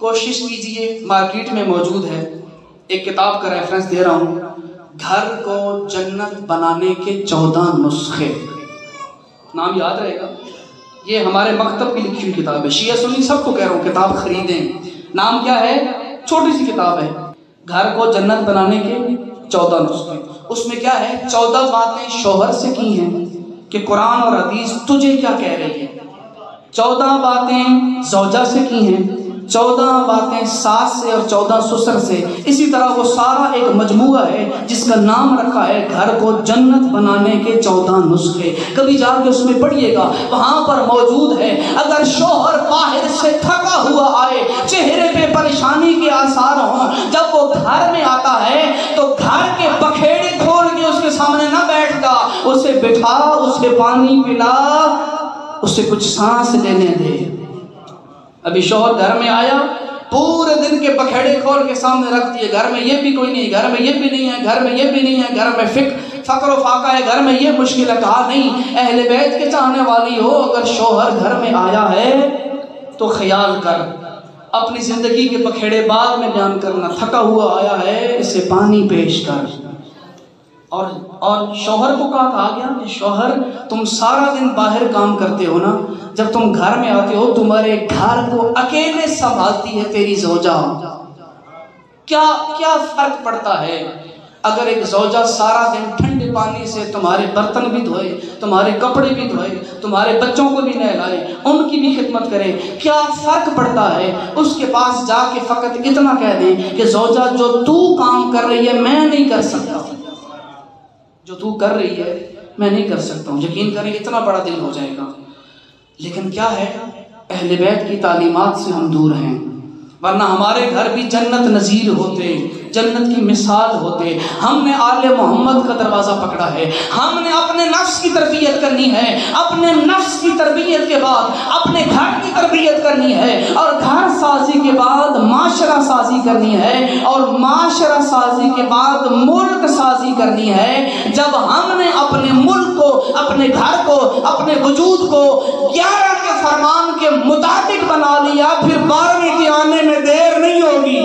کوشش کیجئے، مارکیٹ میں موجود ہے، ایک کتاب کا ریفرنس دے رہا ہوں، گھر کو جنت بنانے کے 14 نسخے، نام یاد رہے گا، یہ ہمارے مکتب کی لکھی ہوئی کتاب ہے، شیعہ سنی سب کو کہہ رہا ہوں کتاب خریدیں۔ نام کیا ہے؟ چھوٹی سی کتاب ہے، گھر کو جنت بنانے کے 14 نسخے۔ اس میں کیا ہے؟ 14 باتیں شوہر سے کی ہیں کہ قرآن اور حدیث تجھے کیا کہہ رہی ہے، 14 باتیں زوجہ سے کی ہیں، 14 باتیں ساس سے اور 14 سسر سے۔ اسی طرح وہ سارا ایک مجموعہ ہے جس کا نام رکھا ہے گھر کو جنت بنانے کے 14 نسخے۔ کبھی جا کے اس میں پڑھیے گا، وہاں پر موجود ہے اگر شوہر باہر سے تھکا ہوا آئے، چہرے پہ پریشانی کے آثار ہوں، جب وہ گھر میں آتا ہے تو گھر کے بکھیڑے کھول کے اس کے سامنے نہ بیٹھ جا، اسے بٹھا، اسے پانی پلا، اسے کچھ سانس لینے دے۔ ابھی شوہر گھر میں آیا، پورے دن کے بکھیڑے کھول کے سامنے رکھ دیے، گھر میں یہ بھی کوئی نہیں، گھر میں یہ بھی نہیں ہے، گھر میں یہ بھی نہیں ہے، گھر میں فقر و فاقہ ہے، گھر میں یہ مشکل ہے۔ کہا نہیں، اہل بیت کے چاہنے والی ہو، اگر شوہر گھر میں آیا ہے تو خیال کر، اپنی زندگی کے بکھیڑے بعد میں بیان کرنا، تھکا ہوا آیا ہے اسے پانی پیش کر۔ اور شوہر کو کہا گیا کہ شوہر تم سارا دن باہر کام کرتے ہو نا، جب تم گھر میں آتے ہو تمہارے گھر کو اکیلے سنبھالتی ہے تیری زوجہ، کیا فرق پڑتا ہے اگر ایک زوجہ سارا دن ٹھنڈے پانی سے تمہارے برتن بھی دھوئے، تمہارے کپڑے بھی دھوئے، تمہارے بچوں کو بھی نہلائے، ان کی بھی خدمت کرے، کیا فرق پڑتا ہے اس کے پاس جا کے فقط اتنا کہہ دیں کہ زوجہ جو تو کام کر رہی ہے میں نہیں کر سکتا، جو تو کر رہی ہے میں نہیں کر سکتا ہوں، یقین کریں اتنا بڑا دل ہو جائے گا۔ لیکن کیا ہے، اہل بیت کی تعلیمات سے ہم دور ہیں، ورنہ ہمارے گھر بھی جنت نظیر ہوتے، جنت کی مثال ہوتے۔ ہم نے آل محمد کا دروازہ پکڑا ہے، ہم نے اپنے نفس کی تربیت کرنی ہے، اپنے نفس کی تربیت کے بعد اپنے گھر کی تربیت کرنی ہے، اور گھر سازی کے بعد معاشرہ سازی کرنی ہے، اور معاشرہ سازی کے بعد ملک سازی کرنی ہے۔ جب ہم نے اپنے ملک کو، اپنے گھر کو، اپنے وجود کو 11 کے فرمان کے مطابق بنا لیا، پھر 12ویں کے آنے میں دیر نہیں ہوگی۔